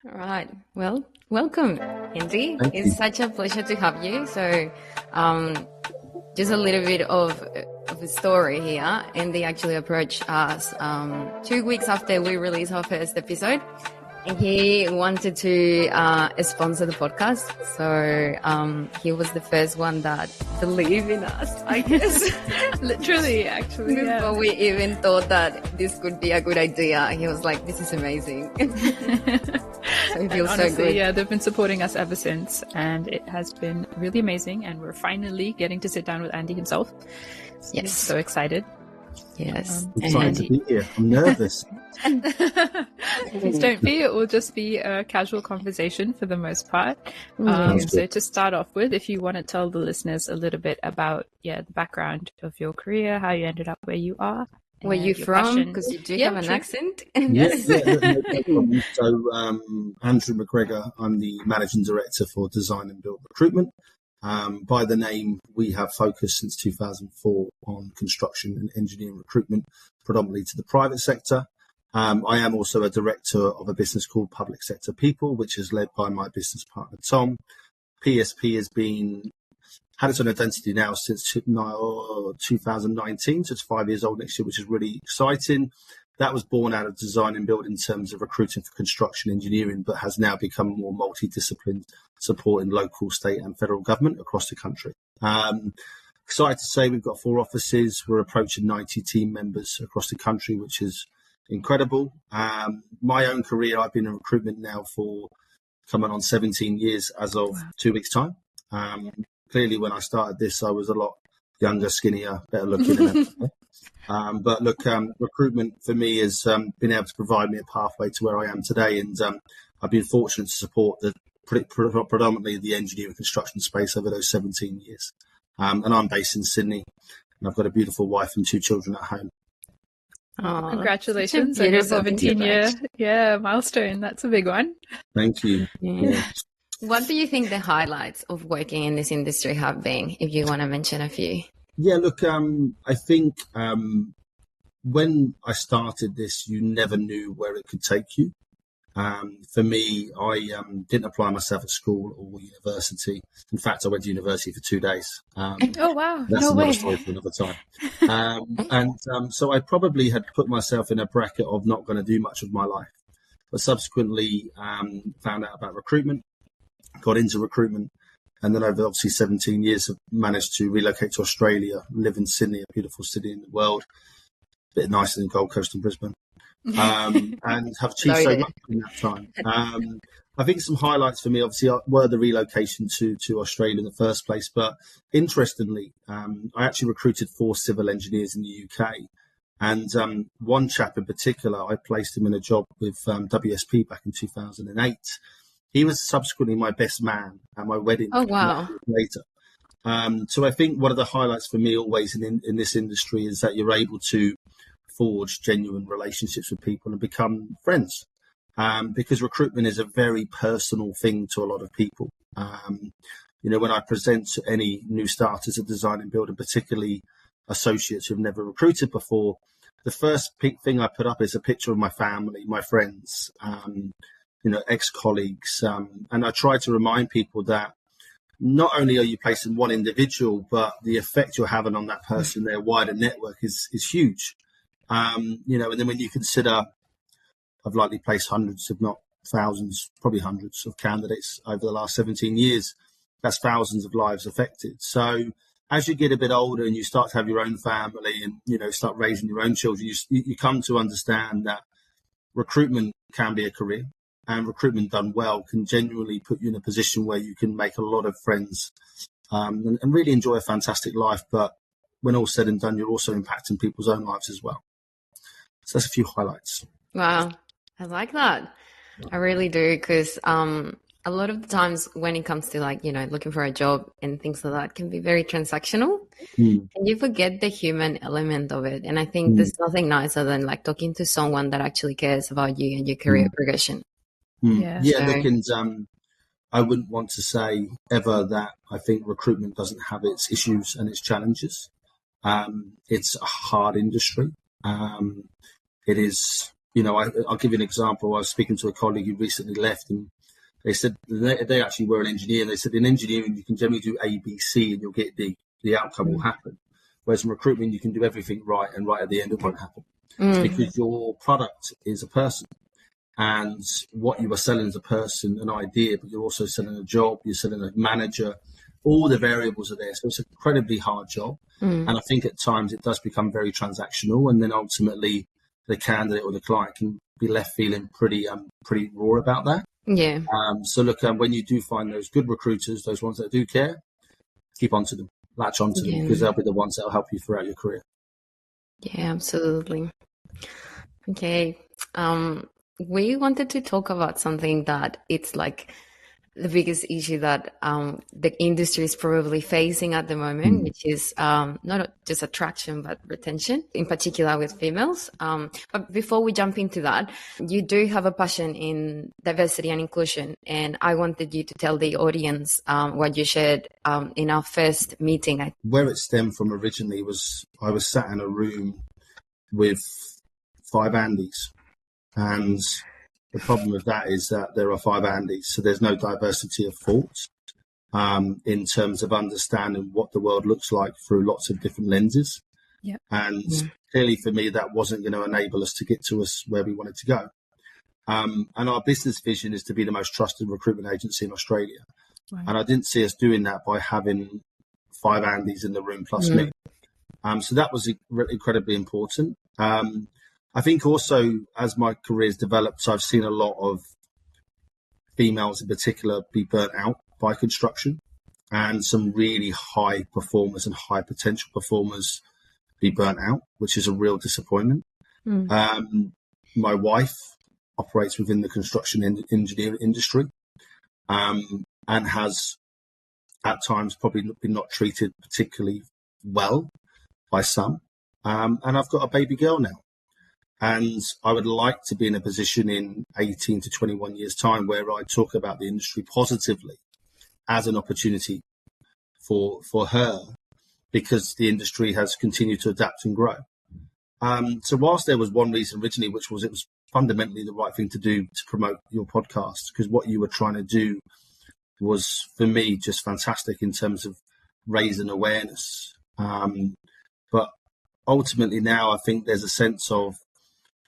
All right. Well, welcome, Andy. Thank It's you. such a pleasure to have you. So, just a little bit of a story here. Andy actually approached us 2 weeks after we released our first episode, and he wanted to sponsor the podcast. So he was the first one that believed in us, I guess. Literally, actually. Before we even thought that this could be a good idea, he was like, "This is amazing." So it feels Honestly, so good. yeah, they've been supporting us ever since, and it has been really amazing. And we're finally getting to sit down with Andy himself. Yes. So excited. Yes. I'm excited to be here. I'm nervous. Please don't be. It will just be a casual conversation for the most part. So to start off with, if you want to tell the listeners a little bit about the background of your career, how you ended up where you are. Where you from? Because you do have an accent. Yes. No problem. So, Andrew McGregor, I'm the Managing Director for Design and Build Recruitment. By the name, we have focused since 2004 on construction and engineering recruitment, predominantly to the private sector. I am also a director of a business called Public Sector People, which is led by my business partner, Tom. PSP has had its own identity now since 2019, so it's 5 years old next year, which is really exciting. That was born out of design and build in terms of recruiting for construction engineering, but has now become more multidisciplined, supporting local, state and federal government across the country. Excited to say we've got 4 offices. We're approaching 90 team members across the country, which is incredible. My own career, I've been in recruitment now for coming on 17 years as of 2 weeks' time. Clearly, when I started this, I was a lot younger, skinnier, better looking than ever. But look, recruitment for me has been able to provide me a pathway to where I am today. And I've been fortunate to support predominantly the engineering construction space over those 17 years. And I'm based in Sydney, and I've got a beautiful wife and 2 children at home. Oh, congratulations on your 17-year milestone. That's a big one. Thank you. Yeah. What do you think the highlights of working in this industry have been, if you want to mention a few? Yeah, look, I think when I started this, you never knew where it could take you. For me, I didn't apply myself at school or university. In fact, I went to university for 2 days. Oh, wow. That's another story for another time. So I probably had put myself in a bracket of not going to do much of my life. But subsequently found out about recruitment, got into recruitment, and then over obviously 17 years have managed to relocate to Australia, live in Sydney, a beautiful city in the world, a bit nicer than Gold Coast and Brisbane. And have achieved so much in that time. I think some highlights for me, obviously, were the relocation to Australia in the first place. But interestingly, I actually recruited 4 civil engineers in the UK. And one chap in particular, I placed him in a job with WSP back in 2008. He was subsequently my best man at my wedding. Oh, wow. Later. So I think one of the highlights for me always in this industry is that you're able to forge genuine relationships with people and become friends, because recruitment is a very personal thing to a lot of people. When I present to any new starters at Design and Build, and particularly associates who've never recruited before, the first thing I put up is a picture of my family, my friends, ex-colleagues, and I try to remind people that not only are you placing one individual, but the effect you're having on that person, their wider network is huge. And then when you consider, I've likely placed hundreds, if not thousands, probably hundreds of candidates over the last 17 years, that's thousands of lives affected. So as you get a bit older and you start to have your own family and, start raising your own children, you come to understand that recruitment can be a career, and recruitment done well can genuinely put you in a position where you can make a lot of friends and really enjoy a fantastic life. But when all's said and done, you're also impacting people's own lives as well. So that's a few highlights. Wow. I like that. I really do, because a lot of the times when it comes to looking for a job and things like that can be very transactional, and you forget the human element of it. And I think there's nothing nicer than talking to someone that actually cares about you and your career progression. Yeah. Look, and I wouldn't want to say ever that I think recruitment doesn't have its issues and its challenges. It's a hard industry. It is I'll give you an example. I was speaking to a colleague who recently left, and they said they actually were an engineer, and they said in engineering you can generally do A, B, C, and you'll get the outcome will happen. Whereas in recruitment you can do everything right, and right at the end it won't happen. It's because your product is a person, and what you are selling is a person, an idea, but you're also selling a job, you're selling a manager. All the variables are there, so it's an incredibly hard job. And I think at times it does become very transactional, and then ultimately the candidate or the client can be left feeling pretty raw about that. Yeah. So look, when you do find those good recruiters, those ones that do care, keep onto them, latch onto them, because they'll be the ones that will help you throughout your career. Yeah, absolutely. Okay. We wanted to talk about something that it's like the biggest issue that the industry is probably facing at the moment, which is not just attraction, but retention, in particular with females. But before we jump into that, you do have a passion in diversity and inclusion. And I wanted you to tell the audience what you shared in our first meeting. Where it stemmed from originally was I was sat in a room with 5 Andys. And the problem with that is that there are 5 Andys, so there's no diversity of thought in terms of understanding what the world looks like through lots of different lenses. And clearly for me, that wasn't going to enable us to get to us where we wanted to go. And our business vision is to be the most trusted recruitment agency in Australia. And I didn't see us doing that by having 5 Andys in the room plus me. So that was incredibly important. I think also as my career's developed, I've seen a lot of females in particular be burnt out by construction, and some really high performers and high potential performers be burnt out, which is a real disappointment. My wife operates within the construction engineering industry and has at times probably been not treated particularly well by some. And I've got a baby girl now. And I would like to be in a position in 18 to 21 years' time where I talk about the industry positively as an opportunity for her, because the industry has continued to adapt and grow. So whilst there was one reason originally, which was it was fundamentally the right thing to do to promote your podcast, because what you were trying to do was, for me, just fantastic in terms of raising awareness. But ultimately now I think there's a sense of,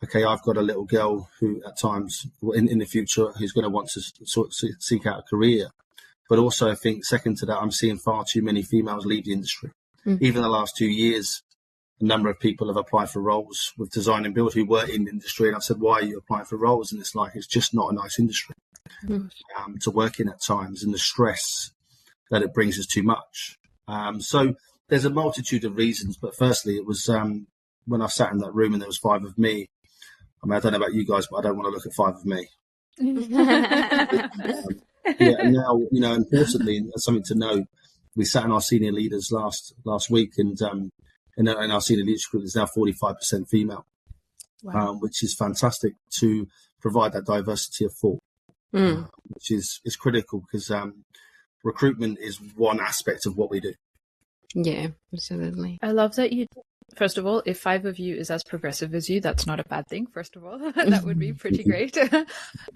okay, I've got a little girl who at times in the future who's going to want to sort of seek out a career. But also I think second to that, I'm seeing far too many females leave the industry. Even the last 2 years, a number of people have applied for roles with design and build who were in the industry. And I've said, why are you applying for roles? And it's like, it's just not a nice industry to work in at times. And the stress that it brings is too much. So there's a multitude of reasons. But firstly, it was when I sat in that room and there was 5 of me. I mean, I don't know about you guys, but I don't want to look at 5 of me. Now, importantly, something to know, we sat in our senior leaders last week, and in our senior leadership group, there's now 45% female, which is fantastic to provide that diversity of thought, which is critical, because recruitment is one aspect of what we do. Yeah, absolutely. I love that you, first of all, if 5 of you is as progressive as you, that's not a bad thing, first of all. That would be pretty great.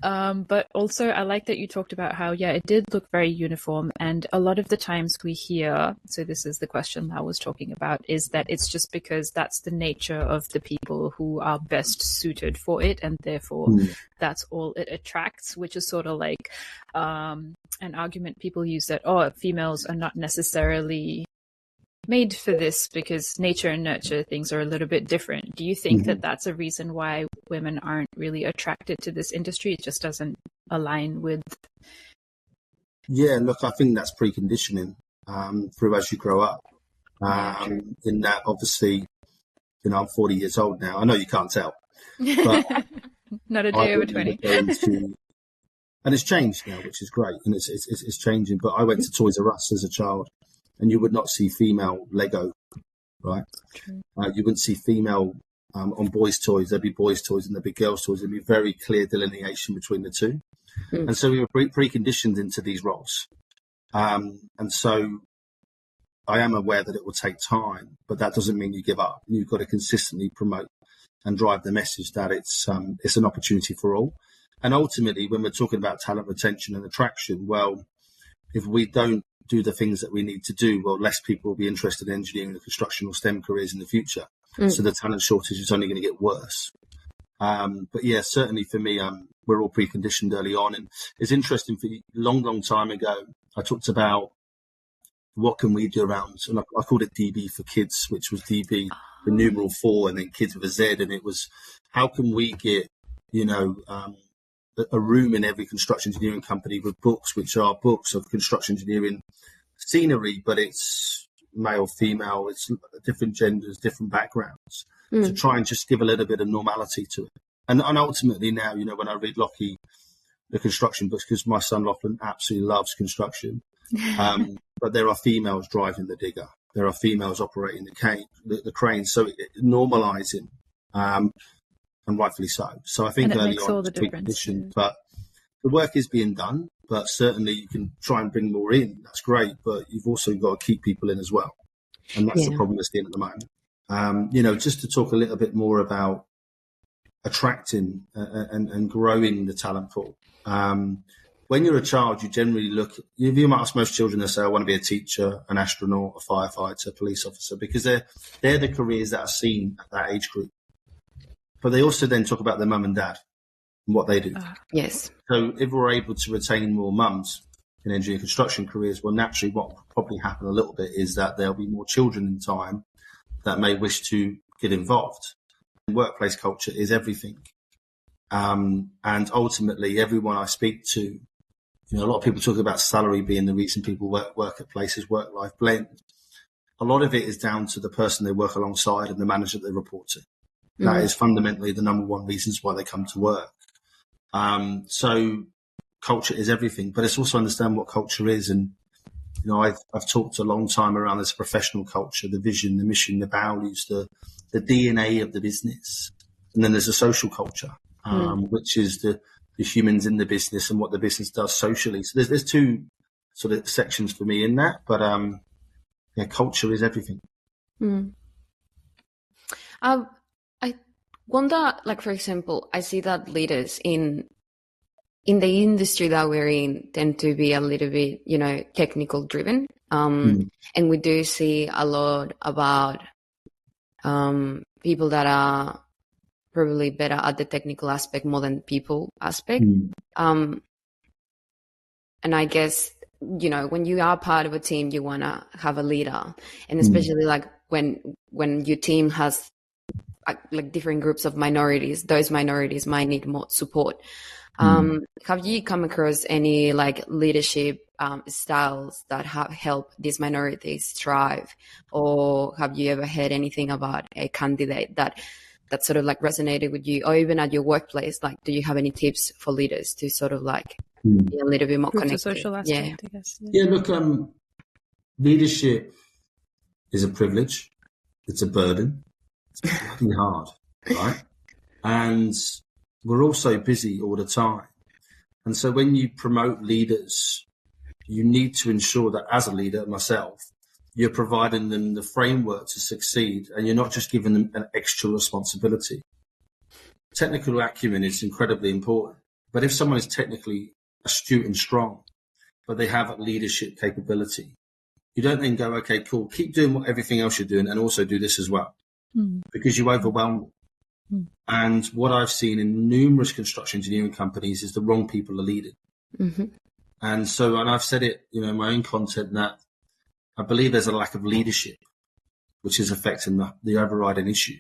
But also, I like that you talked about how, it did look very uniform. And a lot of the times we hear, so this is the question I was talking about, is that it's just because that's the nature of the people who are best suited for it. And therefore, that's all it attracts, which is sort of like an argument people use that, females are not necessarily made for this because nature and nurture things are a little bit different. Do you think that that's a reason why women aren't really attracted to this industry? It just doesn't align with... Yeah, look, I think that's preconditioning through as you grow up. In that, obviously, I'm 40 years old now. I know you can't tell. But not a day over 20. And it's changed now, which is great. And it's changing. But I went to Toys R Us as a child, and you would not see female Lego, right? You wouldn't see female on boys' toys. There'd be boys' toys and there'd be girls' toys. There'd be very clear delineation between the two. And so we were preconditioned into these roles. And so I am aware that it will take time, but that doesn't mean you give up. You've got to consistently promote and drive the message that it's an opportunity for all. And ultimately, when we're talking about talent retention and attraction, well, if we don't do the things that we need to do, well, less people will be interested in engineering and construction or STEM careers in the future. So the talent shortage is only going to get worse. But yeah, certainly for me, we're all preconditioned early on. And it's interesting, for a long time ago, I talked about what can we do around, and I called it DB for kids, which was DB, the numeral 4, and then kids with a Z. And it was, how can we get, a room in every construction engineering company with books, which are books of construction engineering scenery, but it's male, female, it's different genders, different backgrounds, to try and just give a little bit of normality to it. And ultimately now, when I read Lockie, the construction books, because my son Lachlan absolutely loves construction, but there are females driving the digger, there are females operating the crane, so normalising, and rightfully so. So I think early on it's preconditioned, but the work is being done. But certainly you can try and bring more in. That's great, but you've also got to keep people in as well, and that's the problem we're seeing at the moment. Just to talk a little bit more about attracting and growing the talent pool. When you're a child, you generally you might ask most children, they say, I want to be a teacher, an astronaut, a firefighter, a police officer, because they're the careers that are seen at that age group. But they also then talk about their mum and dad and what they do. Yes. So if we're able to retain more mums in engineering construction careers, well, naturally what will probably happen a little bit is that there'll be more children in time that may wish to get involved. Workplace culture is everything. And ultimately, everyone I speak to, a lot of people talk about salary being the reason people work at places, work-life blend. A lot of it is down to the person they work alongside and the manager they report to. That is fundamentally the number one reasons why they come to work. So culture is everything, but it's also understand what culture is. And, I've talked a long time around this professional culture, the vision, the mission, the values, the DNA of the business. And then there's a social culture, which is the humans in the business and what the business does socially. So there's two sort of sections for me in that, but culture is everything. I wonder, for example, I see that leaders in the industry that we're in tend to be a little bit, technical driven. And we do see a lot about people that are probably better at the technical aspect more than people aspect. And I guess, when you are part of a team, you want to have a leader. And especially when your team has different groups of minorities, those minorities might need more support. Have you come across any leadership styles that have helped these minorities thrive, or have you ever heard anything about a candidate that sort of resonated with you, or even at your workplace? Do you have any tips for leaders to sort of be a little bit more connected? The social aspect, I guess. Yeah, look, leadership is a privilege. It's a burden. It's bloody hard, right? And we're all so busy all the time. And so when you promote leaders, you need to ensure that as a leader, myself, you're providing them the framework to succeed, and you're not just giving them an extra responsibility. Technical acumen is incredibly important. But if someone is technically astute and strong, but they have leadership capability, you don't then go, okay, cool, keep doing everything else you're doing and also do this as well. Because you overwhelm them. And what I've seen in numerous construction engineering companies is the wrong people are leading. And so, and I've said it, in my own content, that I believe there's a lack of leadership, which is affecting the overriding issue,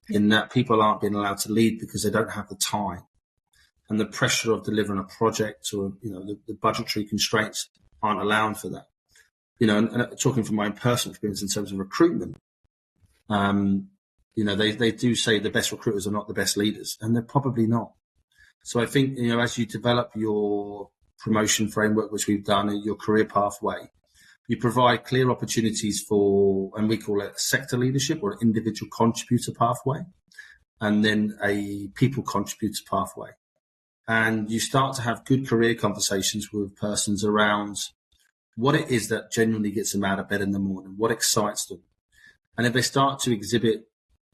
in that people aren't being allowed to lead because they don't have the time, and the pressure of delivering a project, or, the budgetary constraints aren't allowing for that. And talking from my own personal experience in terms of recruitment, they do say the best recruiters are not the best leaders, and they're probably not. So I think, as you develop your promotion framework, which we've done, and your career pathway, you provide clear opportunities for, and we call it sector leadership or an individual contributor pathway, and then a people contributor pathway. And you start to have good career conversations with persons around what it is that genuinely gets them out of bed in the morning, what excites them. And if they start to exhibit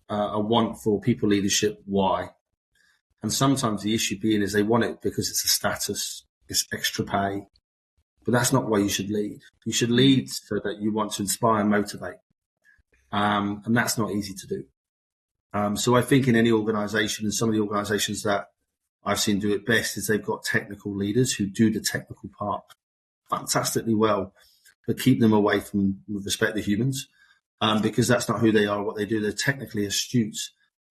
a want for people leadership. Why? And sometimes the issue being is they want it because it's a status, it's extra pay. But that's not why you should lead. You should lead so that you want to inspire and motivate. And that's not easy to do. So I think in any organisation, and some of the organisations that I've seen do it best, is they've got technical leaders who do the technical part fantastically well, but keep them away from, with respect to humans, because that's not who they are, what they do. They're technically astute.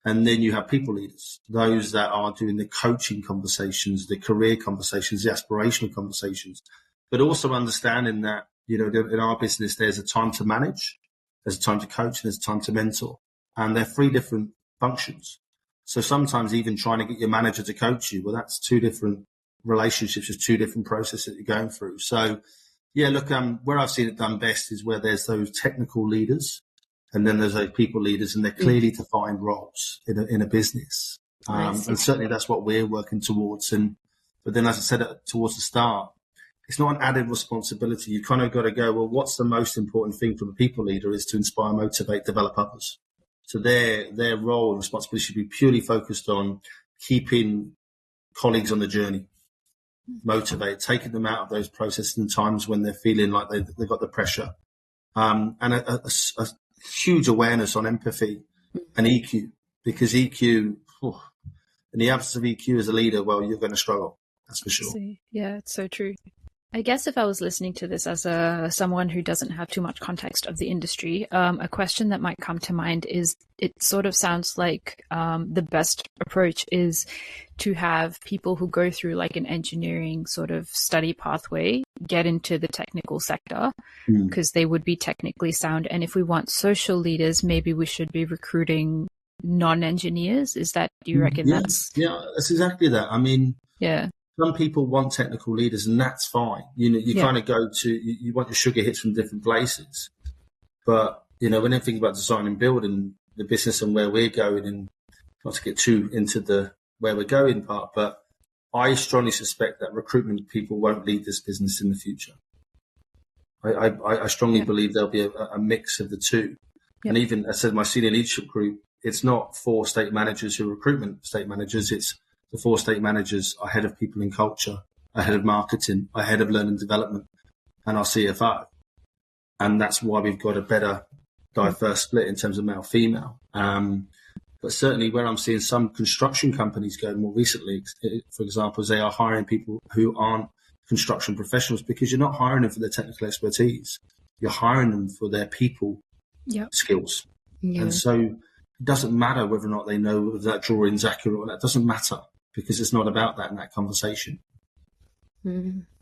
And then you have people leaders, those that are doing the coaching conversations, the career conversations, the aspirational conversations, but also understanding that, you know, in our business, there's a time to manage, there's a time to coach, and there's a time to mentor. And they're 3 different functions. So sometimes even trying to get your manager to coach you, well, that's 2 different relationships, just 2 different processes that you're going through. So, yeah, look, where I've seen it done best is where there's those technical leaders, and then there's those people leaders, and they're clearly defined roles in a business. And certainly that's what we're working towards. But then, as I said towards the start, it's not an added responsibility. You kind of got to go, well, what's the most important thing for the people leader is to inspire, motivate, develop others. So their role and responsibility should be purely focused on keeping colleagues on the journey, motivate, taking them out of those processes and times when they're feeling like they've got the pressure. And a huge awareness on empathy and EQ, because EQ, in the absence of EQ as a leader, well, you're going to struggle. That's for sure. Yeah, it's so true. I guess if I was listening to this as someone who doesn't have too much context of the industry, a question that might come to mind is, it sort of sounds like the best approach is to have people who go through like an engineering sort of study pathway get into the technical sector, because they would be technically sound. And if we want social leaders, maybe we should be recruiting non-engineers. Is that, do you reckon that's... Yeah, that's exactly that. I mean, yeah. Some people want technical leaders, and that's fine. You know, you kind of go to, you want your sugar hits from different places. But, you know, when I think about design and building the business and where we're going, and not to get too into the where we're going part, but I strongly suspect that recruitment people won't lead this business in the future. I strongly believe there'll be a mix of the two. And even, as I said, my senior leadership group, it's not 4 state managers who are recruitment state managers. It's the 4 state managers are head of people and culture, a head of marketing, a head of learning development, and our CFO. And that's why we've got a better diverse split in terms of male female. But certainly where I'm seeing some construction companies go more recently, for example, is they are hiring people who aren't construction professionals, because you're not hiring them for their technical expertise. You're hiring them for their people skills. And so it doesn't matter whether or not they know if that drawing's accurate or not. It doesn't matter, because it's not about that in that conversation.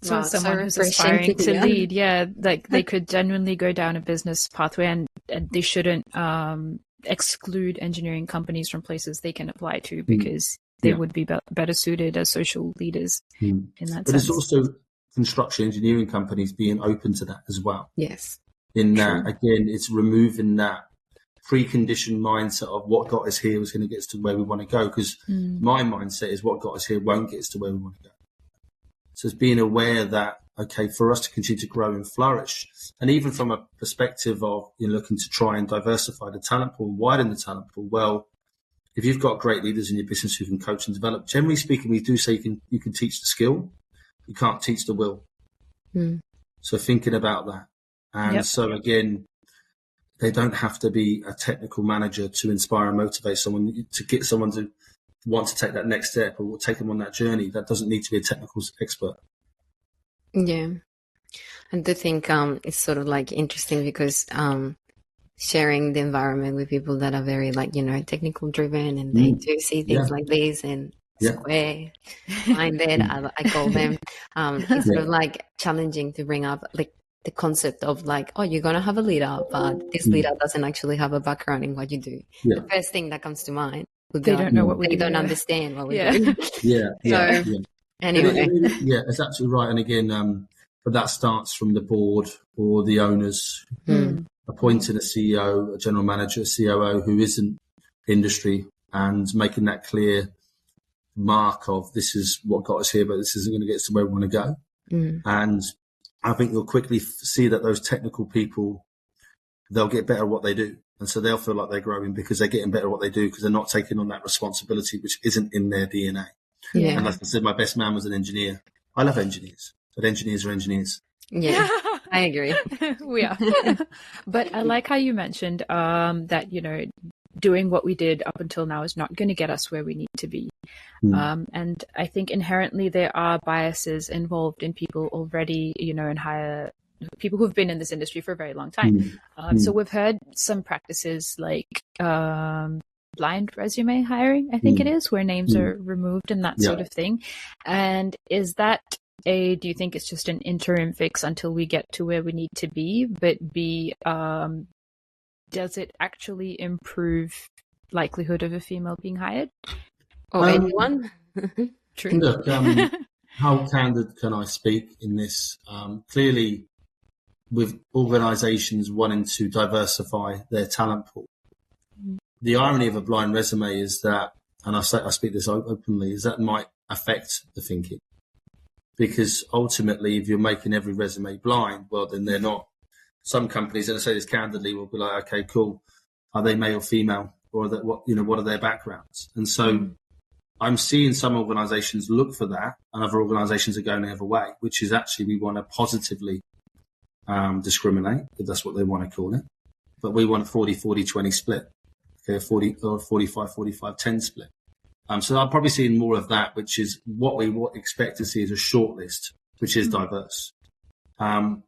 So someone who's aspiring to lead, like they could genuinely go down a business pathway, and they shouldn't exclude engineering companies from places they can apply to, because they would be better suited as social leaders in that sense. But it's also construction engineering companies being open to that as well. Yes. In that, again, it's removing that preconditioned mindset of what got us here was going to get us to where we want to go, because my mindset is what got us here won't get us to where we want to go. So it's being aware that, okay, for us to continue to grow and flourish, and even from a perspective of looking to try and diversify the talent pool, widen the talent pool, well, if you've got great leaders in your business who can coach and develop, generally speaking, we do say you can teach the skill, you can't teach the will. So thinking about that. And so again, they don't have to be a technical manager to inspire and motivate someone, to get someone to want to take that next step or take them on that journey. That doesn't need to be a technical expert. Yeah. I do think it's sort of like interesting, because sharing the environment with people that are very technical driven, and they do see things like this and square minded, I call them. It's sort of like challenging to bring up the concept of you're going to have a leader, but this leader doesn't actually have a background in what you do. The first thing that comes to mind would be they don't know what we do. They don't understand what we do. Anyway. It's absolutely right. And again, but that starts from the board or the owners appointing a CEO, a general manager, a COO who isn't industry, and making that clear mark of this is what got us here, but this isn't going to get us to where we want to go. And I think you'll quickly see that those technical people, they'll get better at what they do. And so they'll feel like they're growing because they're getting better at what they do because they're not taking on that responsibility, which isn't in their DNA. Yeah. And like I said, my best man was an engineer. I love engineers, but engineers are engineers. Yeah, I agree. We are. But I like how you mentioned that, doing what we did up until now is not going to get us where we need to be. And I think inherently there are biases involved in people already, in higher people who've been in this industry for a very long time. So we've heard some practices like blind resume hiring, I think it is, where names are removed and that sort of thing. And is that do you think it's just an interim fix until we get to where we need to be? But B, does it actually improve likelihood of a female being hired? Or anyone? True. Look, how candid can I speak in this? Clearly, with organisations wanting to diversify their talent pool, the irony of a blind resume is that, and I speak this openly, is that might affect the thinking. Because ultimately, if you're making every resume blind, well, then they're not. Some companies, and I say this candidly, will be like, okay, cool. Are they male, female, or what are their backgrounds? And so I'm seeing some organisations look for that, and other organisations are going the other way, which is actually we want to positively discriminate, if that's what they want to call it. But we want a 40-40-20 split, okay, a 40 or 45-45-10 split. So I'm probably seeing more of that, which is what we expect to see as a shortlist, which is diverse,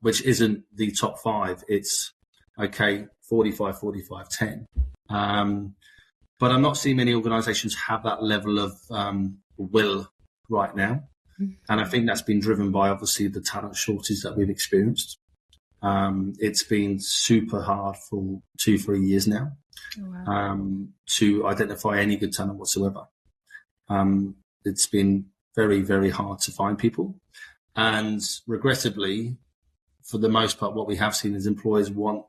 which isn't the top 5. It's, okay, 45-45-10. But I'm not seeing many organisations have that level of will right now. And I think that's been driven by, obviously, the talent shortage that we've experienced. It's been super hard for 2-3 years now to identify any good talent whatsoever. It's been very, very hard to find people. And regrettably, for the most part, what we have seen is employers want,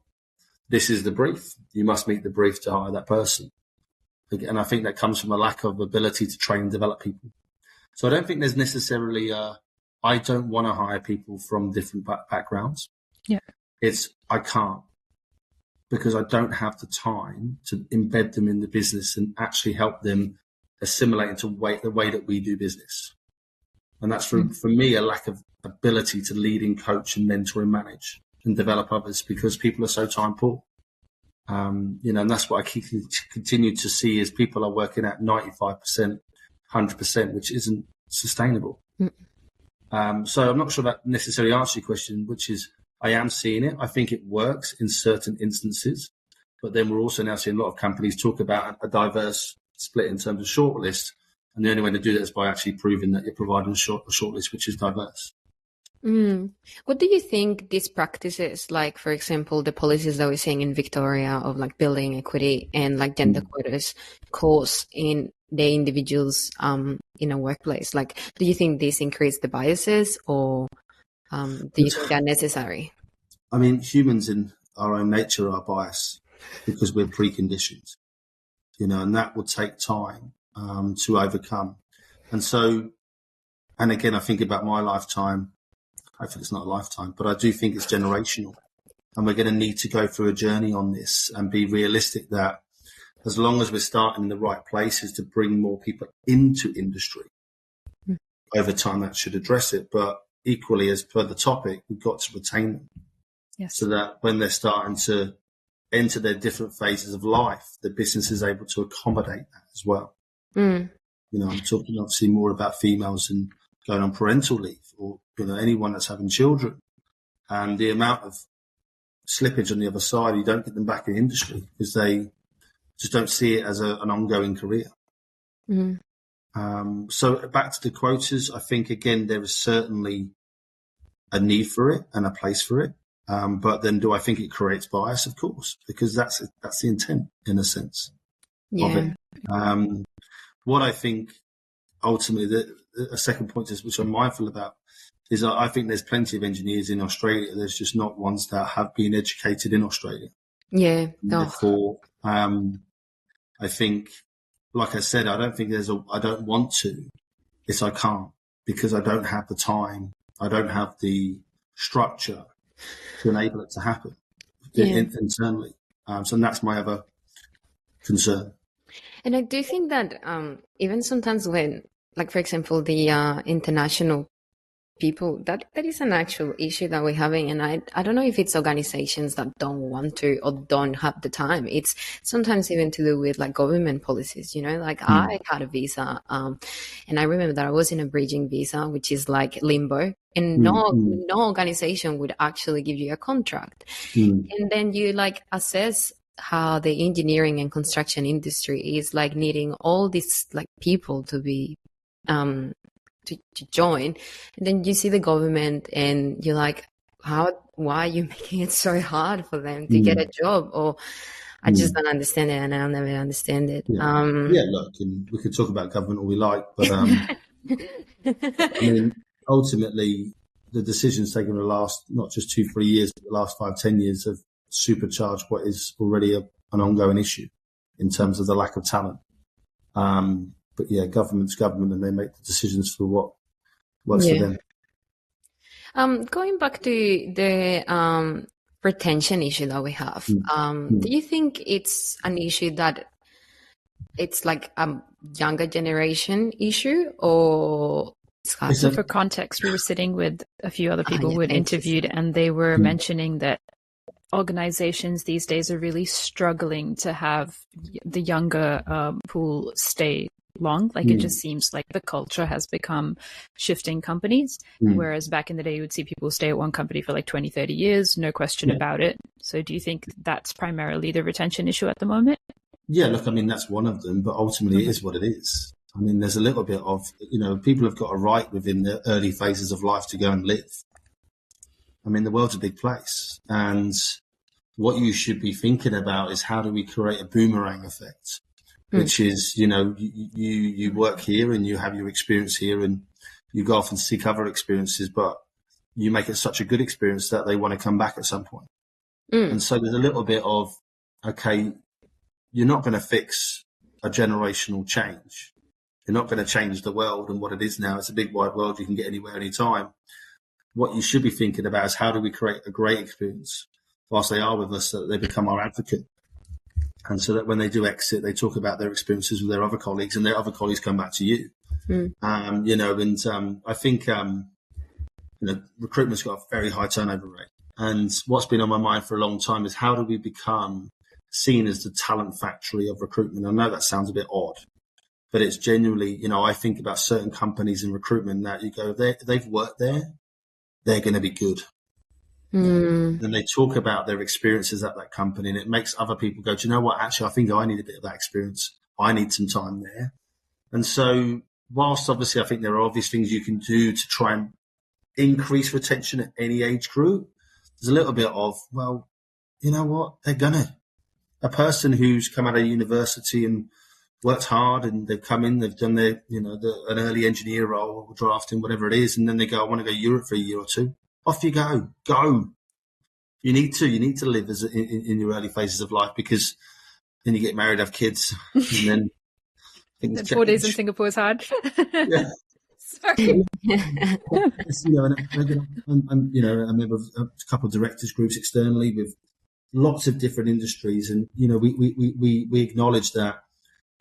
this is the brief. You must meet the brief to hire that person. And I think that comes from a lack of ability to train and develop people. So I don't think there's necessarily I don't want to hire people from different backgrounds. Yeah. It's, I can't, because I don't have the time to embed them in the business and actually help them assimilate into the way that we do business. And that's for me a lack of ability to lead and coach and mentor and manage and develop others, because people are so time poor. And that's what I continue to see is people are working at 95%, 100%, which isn't sustainable. So I'm not sure that necessarily answers your question, which is I am seeing it. I think it works in certain instances, but then we're also now seeing a lot of companies talk about a diverse split in terms of shortlist, and the only way to do that is by actually proving that you're providing a shortlist which is diverse. What do you think these practices, like, for example, the policies that we're seeing in Victoria of like building equity and like gender quotas, cause in the individuals in a workplace? Like, do you think this increase the biases, or do you think they're necessary? I mean, humans in our own nature are biased because we're preconditioned, and that will take time to overcome. And so, and again, I think about my lifetime. Hopefully it's not a lifetime, but I do think it's generational. And we're going to need to go through a journey on this and be realistic that as long as we're starting in the right places to bring more people into industry, over time that should address it. But equally, as per the topic, we've got to retain them. Yes. So that when they're starting to enter their different phases of life, the business is able to accommodate that as well. I'm talking obviously more about females and going on parental leave, or anyone that's having children, and the amount of slippage on the other side, you don't get them back in industry because they just don't see it as an ongoing career. So back to the quotas, I think again there is certainly a need for it and a place for it, but then do I think it creates bias? Of course, because that's the intent in a sense of it. What I think ultimately, a second point is, which I'm mindful about, is I think there's plenty of engineers in Australia. There's just not ones that have been educated in Australia. Yeah. Therefore, I think, like I said, I don't think I don't want to. It's I can't, because I don't have the time. I don't have the structure to enable it to happen. internally. So that's my other concern. And I do think that even sometimes when, like, for example, the international people, that is an actual issue that we're having. And I don't know if it's organizations that don't want to or don't have the time. It's sometimes even to do with like government policies, like I had a visa and I remember that I was in a bridging visa, which is like limbo, and no organization would actually give you a contract. And then you like assess how the engineering and construction industry is like needing all these like people to be to join, and then you see the government and you're like, why are you making it so hard for them to get a job? Or I just don't understand it, and I'll never understand it. Look, and we could talk about government all we like, but I mean, ultimately the decisions taken in the last not just 2-3 years, but the last 5-10 years have supercharged what is already an ongoing issue in terms of the lack of talent. But yeah, government's government, and they make the decisions for what works for them. Going back to the retention issue that we have, do you think it's an issue that it's like a younger generation issue, or so for context, we were sitting with a few other people who had interviewed, and they were mentioning that organizations these days are really struggling to have the younger pool stay long. Like it just seems like the culture has become shifting companies, whereas back in the day you would see people stay at one company for like 20-30 years, no question about it. So do you think that's primarily the retention issue at the moment? Yeah, look, I mean, that's one of them, but ultimately it is what it is. I mean, there's a little bit of, people have got a right within the early phases of life to go and live. I mean, the world's a big place, and what you should be thinking about is how do we create a boomerang effect, which is, you work here and you have your experience here and you go off and seek other experiences, but you make it such a good experience that they want to come back at some point. And so there's a little bit of, okay, you're not going to fix a generational change. You're not going to change the world and what it is now. It's a big wide world. You can get anywhere, anytime. What you should be thinking about is how do we create a great experience whilst they are with us, so that they become our advocate. And so that when they do exit, they talk about their experiences with their other colleagues, and their other colleagues come back to you. I think, recruitment's got a very high turnover rate. And what's been on my mind for a long time is how do we become seen as the talent factory of recruitment? I know that sounds a bit odd, but it's genuinely, I think about certain companies in recruitment that you go, they've worked there, they're going to be good. And they talk about their experiences at that company, and it makes other people go, do you know what? Actually, I think I need a bit of that experience. I need some time there. And so whilst obviously I think there are obvious things you can do to try and increase retention at any age group, there's a little bit of, well, you know what? They're gonna. A person who's come out of university and worked hard and they've come in, they've done their, an early engineer role or drafting, whatever it is, and then they go, I want to go to Europe for a year or two. Off you go. Go. You need to live as in your early phases of life, because then you get married, have kids, and then things change. 4 days in Singapore is hard. Yeah. Sorry. I'm a member of a couple of directors groups externally with lots of different industries, and we acknowledge that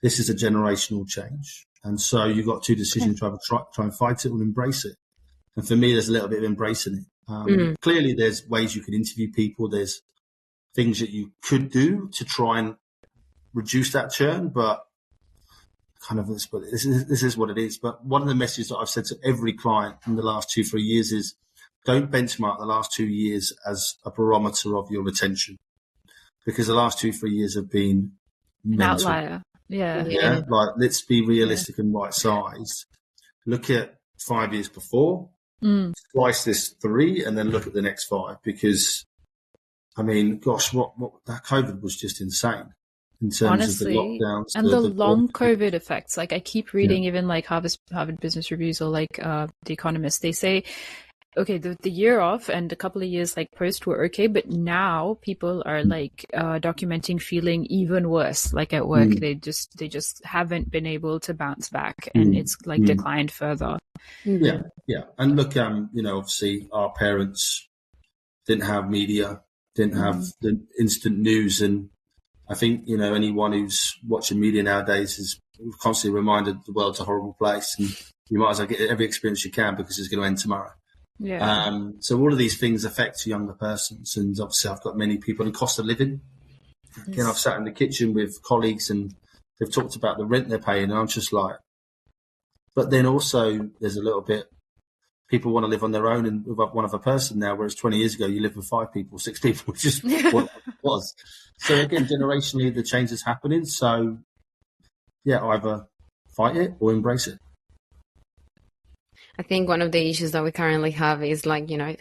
this is a generational change, and so you've got two decisions: try and fight it or embrace it. And for me, there's a little bit of embracing it. Clearly, there's ways you can interview people. There's things that you could do to try and reduce that churn, but this is what it is. But one of the messages that I've said to every client in the last 2-3 years is don't benchmark the last 2 years as a barometer of your retention, because the last 2-3 years have been an outlier. Yeah. Like, let's be realistic and right sized. Look at 5 years before, slice this 3, and then look at the next 5. Because, I mean, gosh, what that COVID was just insane. In terms Honestly, of the lockdowns and the long COVID effects. Like I keep reading even like Harvard Business Reviews or like The Economist. They say, okay, the year off and a couple of years like post were okay, but now people are like documenting feeling even worse. Like at work, they just haven't been able to bounce back, and it's like declined further. Yeah. And look, obviously our parents didn't have media. didn't have the instant news. And I think, anyone who's watching media nowadays is constantly reminded the world's a horrible place, and you might as well get every experience you can because it's going to end tomorrow. Yeah. So all of these things affect younger persons, and obviously I've got many people, and cost of living. Again, I've sat in the kitchen with colleagues and they've talked about the rent they're paying, and I'm just like, but then also there's a little bit, people want to live on their own and with one other person now, whereas 20 years ago you lived with 5 people, 6 people, which is what it was. So again, generationally, the change is happening. So yeah, either fight it or embrace it. I think one of the issues that we currently have is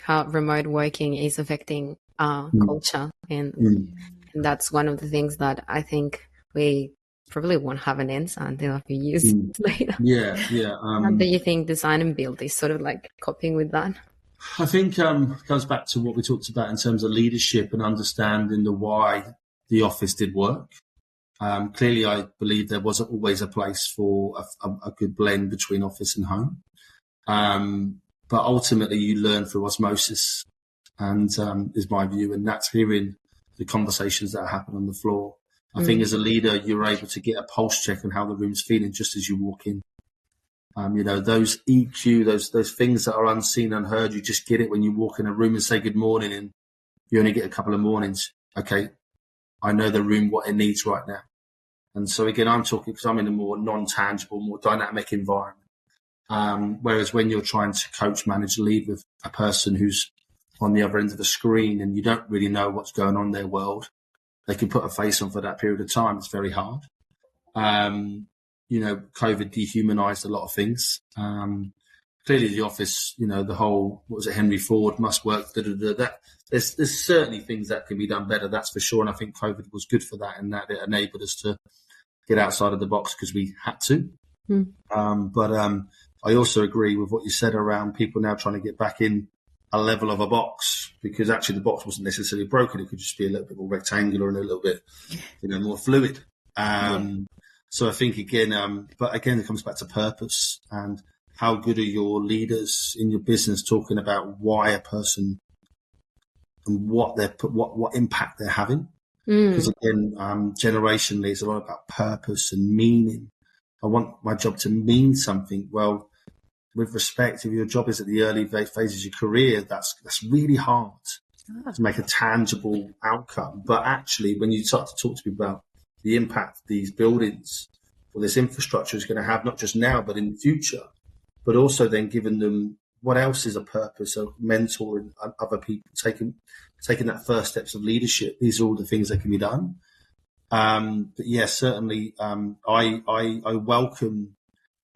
how remote working is affecting culture. And that's one of the things that I think we probably won't have an answer until a few years later. Yeah. How do you think design and build is sort of like coping with that? I think it comes back to what we talked about in terms of leadership and understanding the why the office did work. Clearly, I believe there wasn't always a place for a good blend between office and home. But ultimately, you learn through osmosis, and is my view, and that's hearing the conversations that happen on the floor. I think as a leader, you're able to get a pulse check on how the room's feeling just as you walk in. Those EQ, those things that are unseen, unheard, you just get it when you walk in a room and say good morning, and you only get a couple of mornings. Okay, I know the room, what it needs right now. And so again, I'm talking because I'm in a more non-tangible, more dynamic environment. Whereas when you're trying to coach, manage, lead with a person who's on the other end of the screen and you don't really know what's going on in their world, they can put a face on for that period of time. It's very hard. COVID dehumanized a lot of things. Clearly the office, the whole, what was it, Henry Ford must work, that there's certainly things that can be done better, that's for sure. And I think COVID was good for that, in that it enabled us to get outside of the box because we had to. I also agree with what you said around people now trying to get back in a level of a box, because actually the box wasn't necessarily broken. It could just be a little bit more rectangular and a little bit, more fluid. So I think again, but again, it comes back to purpose and how good are your leaders in your business talking about why a person and what impact they're having. Because again, generationally, it's a lot about purpose and meaning. I want my job to mean something. Well, with respect, if your job is at the early phases of your career, that's really hard to make a tangible outcome. But actually, when you start to talk to people about the impact these buildings or this infrastructure is going to have, not just now, but in the future, but also then giving them what else is a purpose of mentoring other people, taking that first steps of leadership. These are all the things that can be done. But yes, certainly, I welcome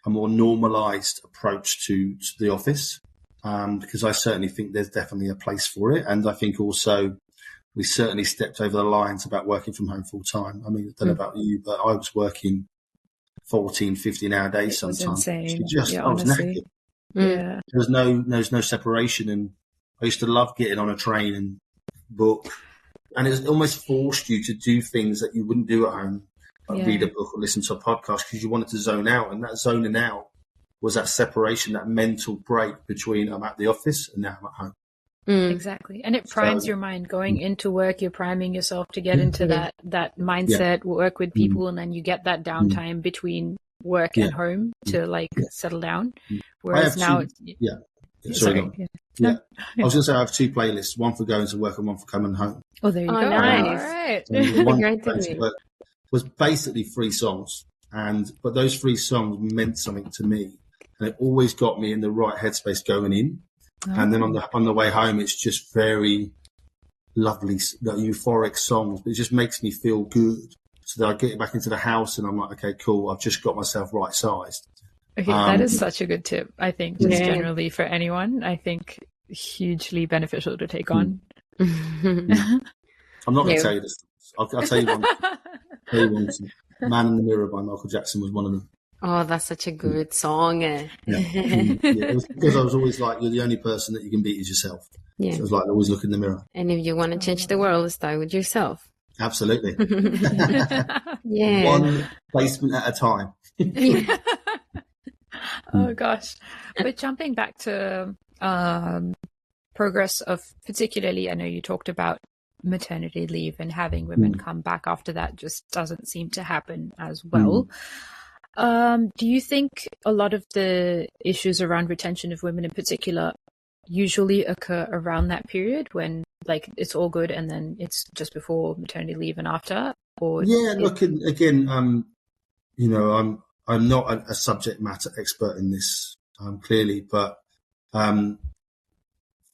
a more normalized approach to the office, because I certainly think there's definitely a place for it. And I think also we certainly stepped over the lines about working from home full time. I mean, I don't know about you, but I was working 14, 15-hour days sometimes. Insane. I was naked. Yeah. There was no separation. And I used to love getting on a train and book. And it almost forced you to do things that you wouldn't do at home, like read a book or listen to a podcast, because you wanted to zone out. And that zoning out was that separation, that mental break between I'm at the office and now I'm at home. Exactly. And it primes your mind going into work. You're priming yourself to get into that mindset, work with people, and then you get that downtime between work and home to settle down. Whereas now Sorry. I was going to say I have 2 playlists, one for going to work and one for coming home. Oh, there you go. Nice. All right. The one going to work was basically 3 songs, but those 3 songs meant something to me, and it always got me in the right headspace going in. And then on the way home, it's just very lovely, euphoric songs, but it just makes me feel good. So that I get back into the house and I'm like, okay, cool, I've just got myself right sized. Okay, that is such a good tip, I think, just generally for anyone. I think hugely beneficial to take on. I'm not going to tell you this. I'll tell you one. Man in the Mirror by Michael Jackson was one of them. Oh, that's such a good song. It was because I was always like, you're the only person that you can beat is yourself. So it was like, always look in the mirror. And if you want to change the world, start with yourself. Absolutely. Yeah. One placement at a time. Oh, gosh. But jumping back to progress of particularly, I know you talked about maternity leave, and having women come back after that just doesn't seem to happen as well. Do you think a lot of the issues around retention of women in particular usually occur around that period when like it's all good and then it's just before maternity leave and after? Or look, again, you know, I'm not a subject matter expert in this, clearly, but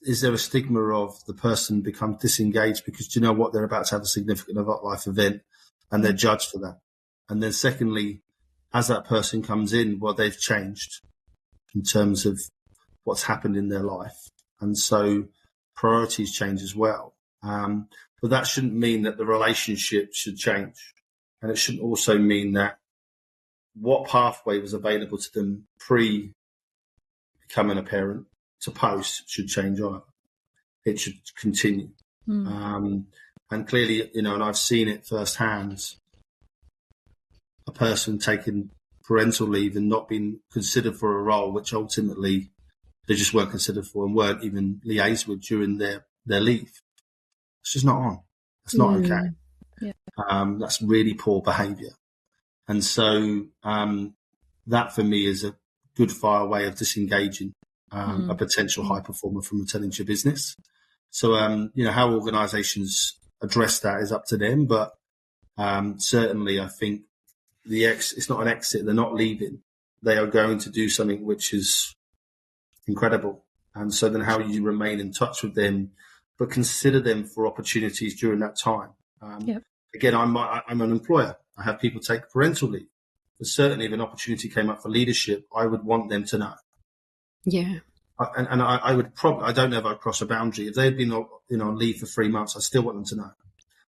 is there a stigma of the person becomes disengaged because, do you know what, they're about to have a significant life event and they're judged for that? And then secondly, as that person comes in, well, they've changed in terms of what's happened in their life. And so priorities change as well. But that shouldn't mean that the relationship should change. And it shouldn't also mean that what pathway was available to them pre-becoming a parent to post should change either. It should continue. And clearly, you know, and I've seen it firsthand, a person taking parental leave and not being considered for a role which ultimately they just weren't considered for and weren't even liaised with during their leave. It's just not on. It's not okay. Yeah. That's really poor behaviour. And so that for me is a good fire way of disengaging a potential high performer from returning to your business. So, you know, how organisations address that is up to them. But certainly I think it's not an exit. They're not leaving. They are going to do something which is incredible. And so then how you remain in touch with them, but consider them for opportunities during that time. Again, I'm an employer. I have people take parental leave. But certainly if an opportunity came up for leadership, I would want them to know. Yeah. And I would probably, I don't know if I'd cross a boundary. If they'd been, you know, on leave for 3 months, I still want them to know.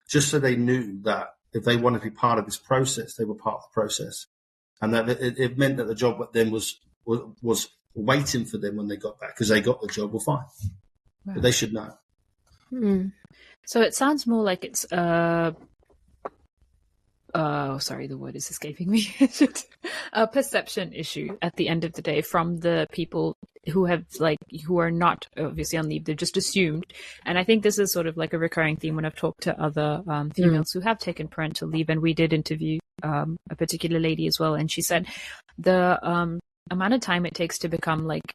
Just so they knew that if they wanted to be part of this process, they were part of the process. And that it meant that the job then was waiting for them when they got back, because they got the job, well, fine. Wow. But they should know. So it sounds more like it's sorry, the word is escaping me. A perception issue at the end of the day from the people who are not obviously on leave. They're just assumed. And I think this is sort of like a recurring theme when I've talked to other females who have taken parental leave. And we did interview a particular lady as well. And she said the amount of time it takes to become like,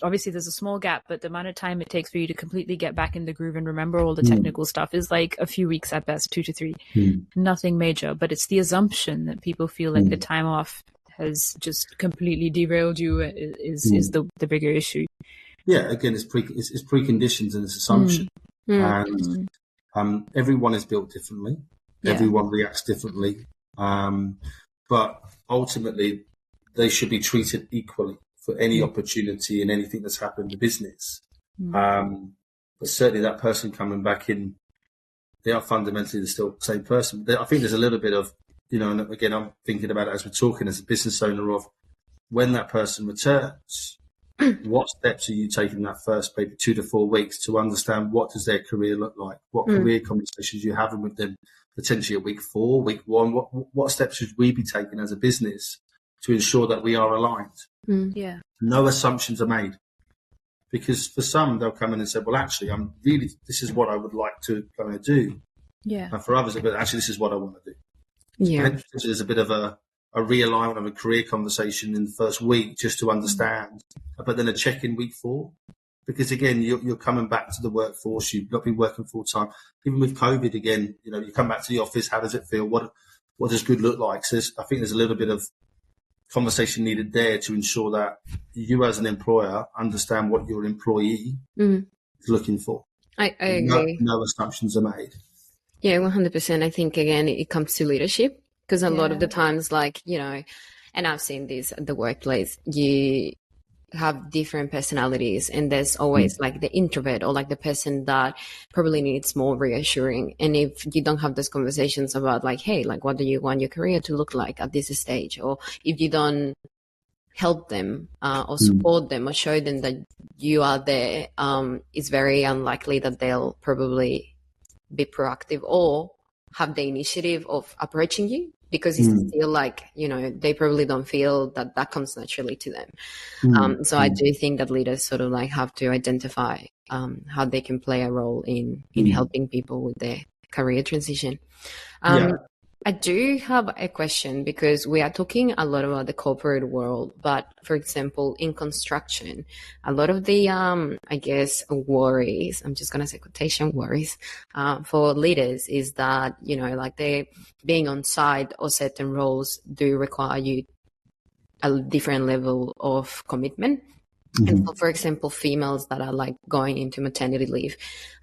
obviously there's a small gap, but the amount of time it takes for you to completely get back in the groove and remember all the technical stuff is like a few weeks at best, 2 to 3, nothing major. But it's the assumption that people feel like the time off has just completely derailed you is the bigger issue. Yeah, again, it's preconditions and it's assumption. And everyone is built differently. Everyone reacts differently. But ultimately, they should be treated equally for any opportunity and anything that's happened in the business. But certainly that person coming back in, they are fundamentally still the same person. I think there's a little bit of, you know, and again, I'm thinking about it as we're talking as a business owner of when that person returns, what steps are you taking that first maybe 2 to 4 weeks to understand what does their career look like? What career conversations you're having with them potentially at week 4, week 1? What steps should we be taking as a business to ensure that we are aligned? No assumptions are made, because for some they'll come in and say, well, actually this is what I would like to kind of do, and for others actually this is what I want to do. And there's a bit of a realignment of a career conversation in the first week just to understand, but then a check in week 4, because again you're coming back to the workforce, you've not been working full time. Even with COVID, again, you know, you come back to the office, how does it feel, what does good look like? So I think there's a little bit of conversation needed there to ensure that you as an employer understand what your employee is looking for. I agree. No assumptions are made. Yeah, 100%. I think, again, it comes to leadership, because a lot of the times, like, you know, and I've seen this at the workplace, you have different personalities, and there's always like the introvert or like the person that probably needs more reassuring. And if you don't have those conversations about like, hey, like, what do you want your career to look like at this stage? Or if you don't help them or support them or show them that you are there, it's very unlikely that they'll probably be proactive or have the initiative of approaching you because it's still like, they probably don't feel that comes naturally to them. So I do think that leaders sort of like have to identify how they can play a role in helping people with their career transition. I do have a question, because we are talking a lot about the corporate world, but for example, in construction, a lot of the, I guess, worries, I'm just going to say quotation worries, for leaders is that, like they being on site or certain roles do require you a different level of commitment. And so, for example, females that are like going into maternity leave,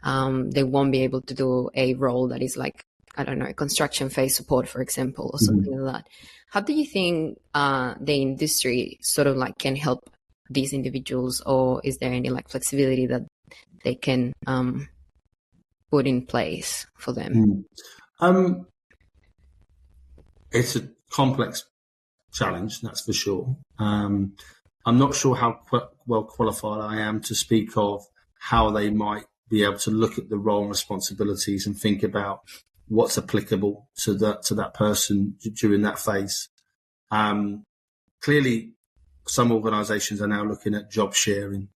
they won't be able to do a role that is like, I don't know, construction phase support, for example, or something like that. How do you think the industry sort of like can help these individuals, or is there any like flexibility that they can put in place for them? It's a complex challenge, that's for sure. I'm not sure how well qualified I am to speak of how they might be able to look at the role and responsibilities and think about what's applicable to that person during that phase. Clearly, some organisations are now looking at job sharing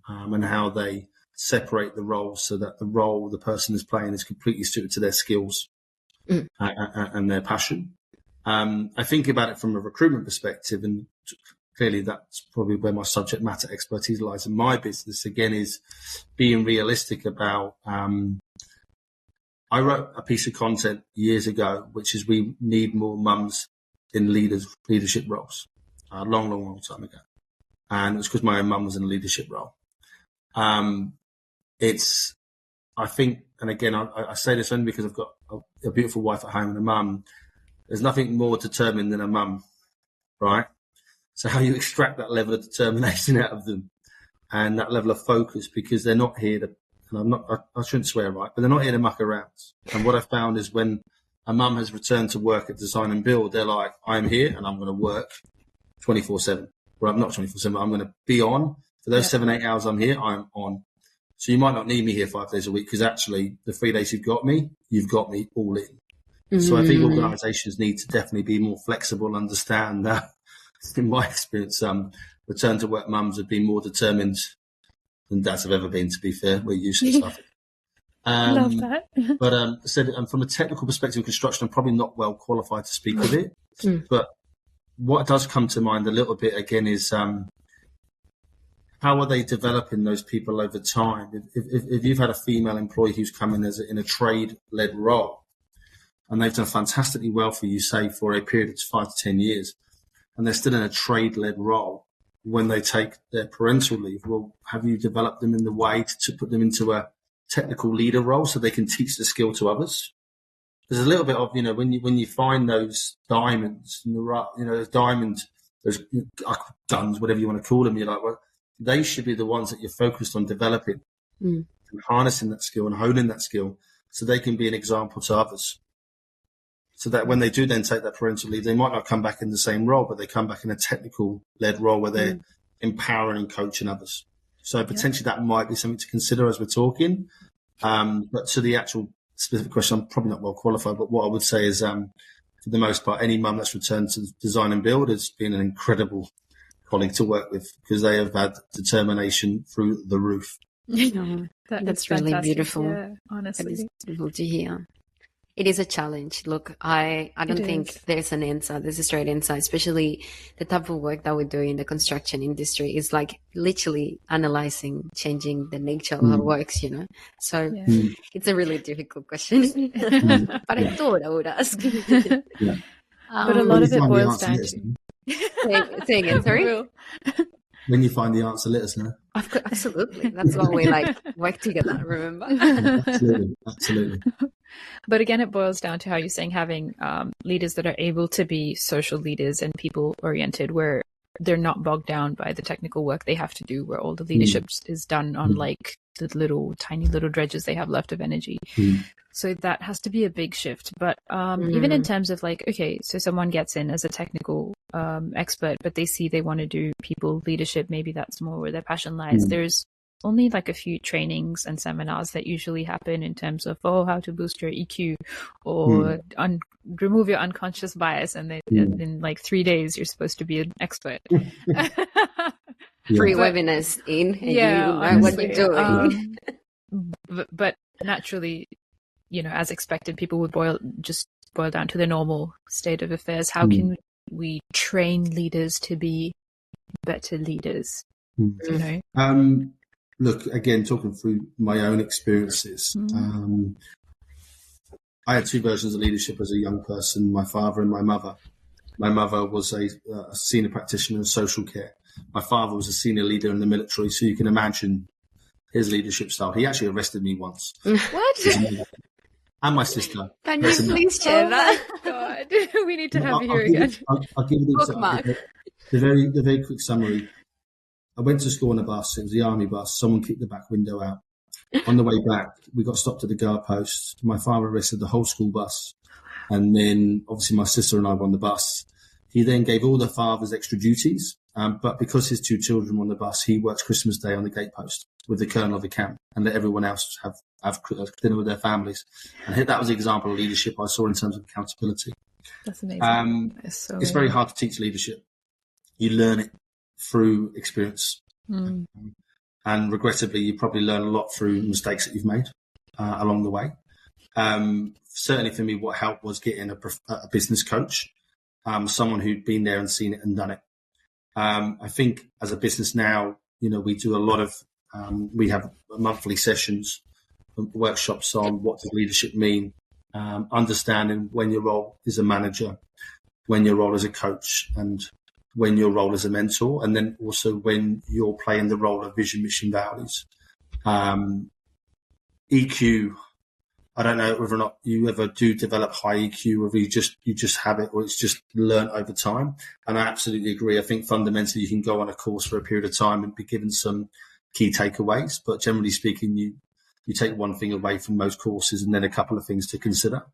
and how they separate the roles so that the role the person is playing is completely suited to their skills and their passion. I think about it from a recruitment perspective, and clearly that's probably where my subject matter expertise lies in my business, again, is being realistic about I wrote a piece of content years ago, which is we need more mums in leadership roles, a long time ago. And it's because my own mum was in a leadership role. I think, and again, I say this only because I've got a beautiful wife at home and a mum. There's nothing more determined than a mum, right? So how you extract that level of determination out of them and that level of focus, because they're not here to, and I shouldn't swear, right, but they're not here to muck around. And what I found is when a mum has returned to work at Design and Build, they're like, I'm here and I'm going to work 24/7. Well, I'm not 24/7. I'm going to be on for those 7-8 hours I'm here. I'm on. So you might not need me here 5 days a week, because actually the 3 days you've got me all in. So I think organisations need to definitely be more flexible, understand that. In my experience, return to work mums have been more determined than dads have ever been, to be fair. We're used to stuff. Love that. But from a technical perspective of construction, I'm probably not well qualified to speak of it. But what does come to mind a little bit again is how are they developing those people over time? If you've had a female employee who's come in in a trade-led role, and they've done fantastically well for you, say, for a period of 5 to 10 years, and they're still in a trade-led role, when they take their parental leave, well, have you developed them in the way to put them into a technical leader role so they can teach the skill to others? There's a little bit of, when you find those diamonds, those diamonds, those guns, whatever you want to call them, you're like, well, they should be the ones that you're focused on developing and harnessing that skill and honing that skill so they can be an example to others. So that when they do then take that parental leave, they might not come back in the same role, but they come back in a technical-led role where they're empowering and coaching others. So potentially that might be something to consider as we're talking. But to the actual specific question, I'm probably not well qualified, but what I would say is, for the most part, any mum that's returned to Design and Build has been an incredible colleague to work with, because they have had determination through the roof. That's really beautiful. Yeah, honestly. That is beautiful to hear. It is a challenge. Look, I don't think there's an answer. There's a straight answer, especially the type of work that we do in the construction industry is like literally analyzing, changing the nature of how it works, So it's a really difficult question, but I thought I would ask. But a lot of it boils down to... Say again, sorry? When you find the answer, let us know. Absolutely. That's why we work together, remember? Absolutely. But again, it boils down to how you're saying having leaders that are able to be social leaders and people oriented, where they're not bogged down by the technical work they have to do, where all the leadership is done on like the tiny little dredges they have left of energy. So that has to be a big shift. But even in terms of like, okay, so someone gets in as a technical expert, but they see they want to do people leadership, maybe that's more where their passion lies. There's only like a few trainings and seminars that usually happen in terms of, how to boost your EQ or remove your unconscious bias. And in like 3 days, you're supposed to be an expert. Free webinars in, and you know honestly, what you're doing. But naturally, as expected, people would boil down to the normal state of affairs. How can we train leaders to be better leaders? Look, again, talking through my own experiences, I had two versions of leadership as a young person, my father and my mother. My mother was a senior practitioner in social care. My father was a senior leader in the military, so you can imagine his leadership style. He actually arrested me once. What? And my sister. Can you please share that? Oh my God. We need to have you here again. I'll give you the very quick summary. I went to school on a bus. It was the army bus. Someone kicked the back window out. On the way back, we got stopped at the guard post. My father arrested the whole school bus. And then, obviously, my sister and I were on the bus. He then gave all the fathers extra duties. But because his two children were on the bus, he worked Christmas Day on the gatepost with the colonel of the camp and let everyone else have dinner with their families. And that was the example of leadership I saw in terms of accountability. That's amazing. It's very hard to teach leadership. You learn it through experience. And regrettably, you probably learn a lot through mistakes that you've made along the way. Certainly for me, what helped was getting a business coach, someone who'd been there and seen it and done it. I think as a business now, we do a lot of, we have monthly sessions, workshops on what does leadership mean, understanding when your role is a manager, when your role is a coach, and when your role is a mentor, and then also when you're playing the role of vision, mission, values. EQ, I don't know whether or not you ever do develop high EQ, or you just have it, or it's just learned over time. And I absolutely agree. I think fundamentally you can go on a course for a period of time and be given some key takeaways, but generally speaking, you take one thing away from most courses and then a couple of things to consider.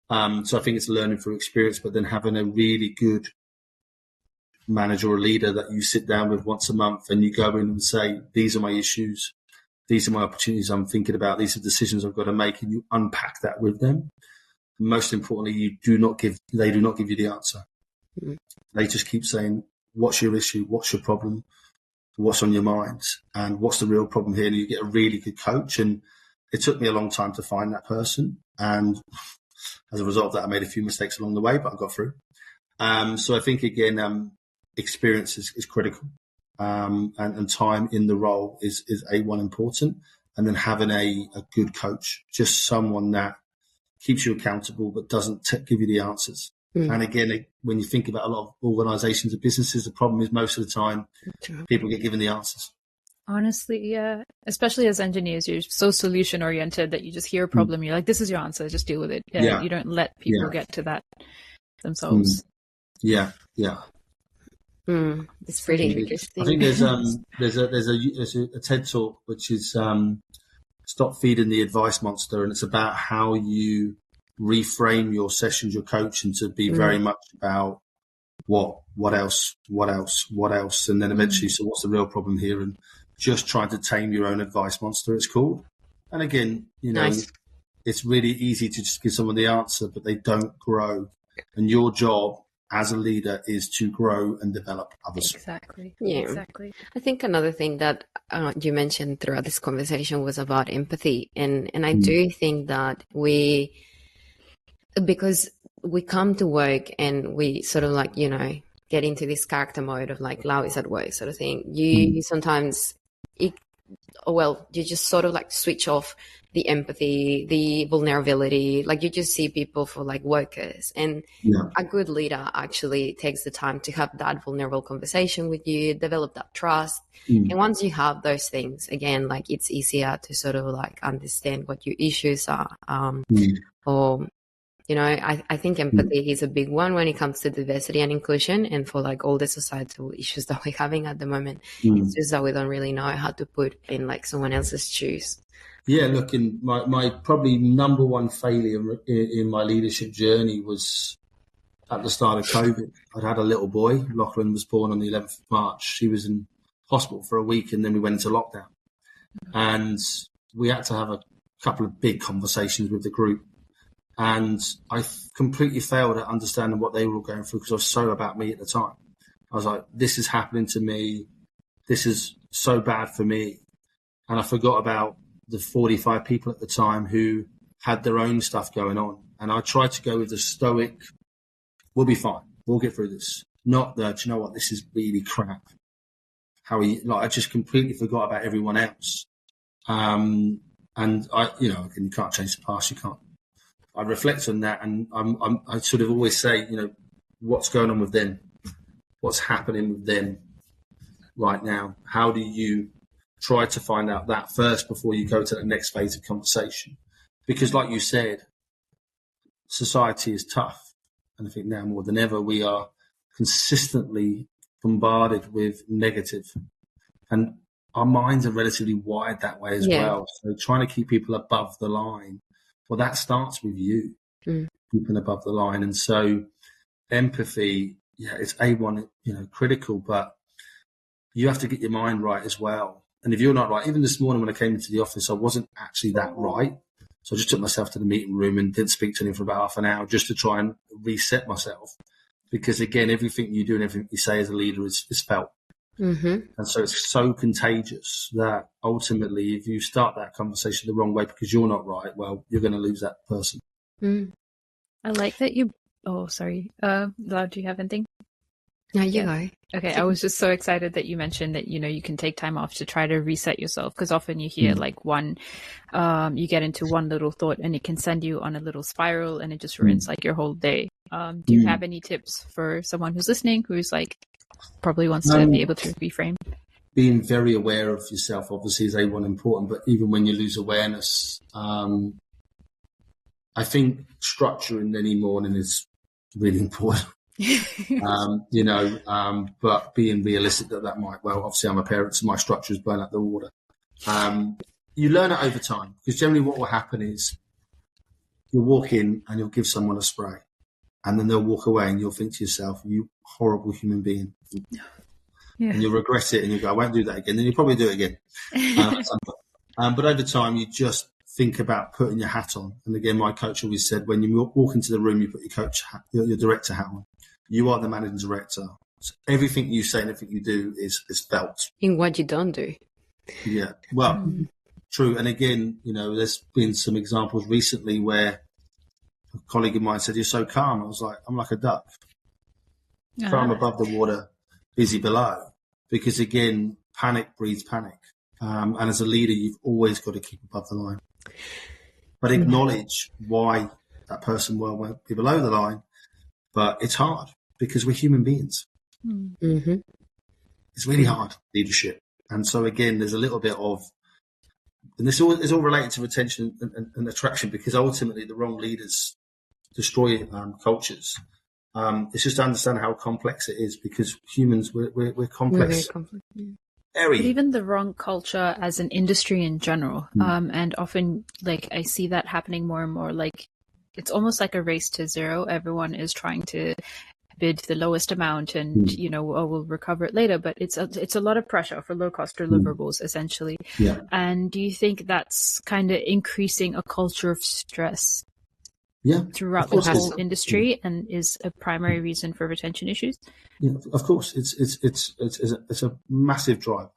So I think it's learning through experience, but then having a really good manager or leader that you sit down with once a month and you go in and say, these are my issues. These are my opportunities I'm thinking about. These are decisions I've got to make, and you unpack that with them. Most importantly, they do not give you the answer. They just keep saying, what's your issue? What's your problem? What's on your mind? And what's the real problem here? And you get a really good coach. And it took me a long time to find that person. And as a result of that, I made a few mistakes along the way, but I got through. So I think, again, experience is critical. And time in the role is A1 important, and then having a good coach, just someone that keeps you accountable but doesn't give you the answers. And again, when you think about a lot of organizations and businesses, the problem is most of the time people get given the answers. Honestly, yeah. Especially as engineers, you're so solution oriented that you just hear a problem, you're like, this is your answer, just deal with it. Yeah. You don't let people get to that themselves. Yeah. It's pretty interesting. I think there's a TED talk which is Stop Feeding the Advice Monster, and it's about how you reframe your sessions, your coaching, to be very much about what else, and then eventually, so what's the real problem here, and just trying to tame your own advice monster, it's called. And again, nice. It's really easy to just give someone the answer, but they don't grow, and your job as a leader is to grow and develop others. Exactly. Yeah. Exactly. I think another thing that you mentioned throughout this conversation was about empathy. And I do think that because we come to work and we sort of like, get into this character mode of like, Lau is at work sort of thing. You sometimes, you just sort of like switch off the empathy, the vulnerability, like you just see people for like workers. And a good leader actually takes the time to have that vulnerable conversation with you, develop that trust. And once you have those things, again, like it's easier to sort of like understand what your issues are. Or, I think empathy is a big one when it comes to diversity and inclusion, and for like all the societal issues that we're having at the moment. It's just that we don't really know how to put in like someone else's shoes. Yeah, look, in my probably number one failure in my leadership journey was at the start of COVID. I'd had a little boy. Lachlan was born on the 11th of March. She was in hospital for a week, and then we went into lockdown. And we had to have a couple of big conversations with the group. And I completely failed at understanding what they were all going through because I was so about me at the time. I was like, this is happening to me. This is so bad for me. And I forgot about the 45 people at the time who had their own stuff going on. And I tried to go with the stoic, we'll be fine. We'll get through this. Not the, do you know what, this is really crap. I just completely forgot about everyone else. And you can't change the past. You can't. I reflect on that, and I sort of always say, what's going on with them? What's happening with them right now? How do you try to find out that first before you go to the next phase of conversation? Because like you said, society is tough. And I think now more than ever, we are consistently bombarded with negative. And our minds are relatively wired that way as well. So trying to keep people above the line, well, that starts with you, keeping above the line. And so empathy, it's A1, critical, but you have to get your mind right as well. And if you're not right, even this morning when I came into the office, I wasn't actually that right. So I just took myself to the meeting room and didn't speak to anyone for about half an hour just to try and reset myself. Because again, everything you do and everything you say as a leader is felt. Mm-hmm. And so it's so contagious that ultimately, if you start that conversation the wrong way because you're not right, well, you're going to lose that person. I like that you. Oh, sorry. Lau, do you have anything? No, you go. Okay, I was just so excited that you mentioned that, you can take time off to try to reset yourself, because often you hear you get into one little thought and it can send you on a little spiral and it just ruins your whole day. Do you have any tips for someone who's listening who's probably wants to be able to reframe? Being very aware of yourself obviously is A1 important, but even when you lose awareness, I think structure in any morning is really important. But being realistic that might, obviously I'm a parent, so my structures burn up the water. You learn it over time, because generally what will happen is you'll walk in and you'll give someone a spray, and then they'll walk away and you'll think to yourself, you horrible human being. And you'll regret it and you'll go, I won't do that again. Then you'll probably do it again. But over time, you just think about putting your hat on. And again, my coach always said, when you walk into the room, you put your coach hat, your director hat on. You are the managing director. So everything you say and everything you do is felt. In what you don't do. Yeah. Well, true. And again, there's been some examples recently where a colleague of mine said, you're so calm. I was like, I'm like a duck. Calm above the water, busy below. Because again, panic breeds panic. And as a leader, you've always got to keep above the line. But acknowledge why that person won't be below the line. But it's hard because we're human beings. Mm-hmm. It's really hard, leadership. And so, again, there's a little bit of, and this is all related to retention and attraction, because ultimately the wrong leaders destroy cultures. It's just to understand how complex it is, because humans, we're complex. We're very complex. But even the wrong culture as an industry in general. And often, I see that happening more and more. It's almost like a race to zero. Everyone is trying to bid the lowest amount and, we'll recover it later. But it's a lot of pressure for low-cost deliverables, essentially. Yeah. And do you think that's kind of increasing a culture of stress throughout the whole industry and is a primary reason for retention issues? Yeah, of course. It's a massive drive.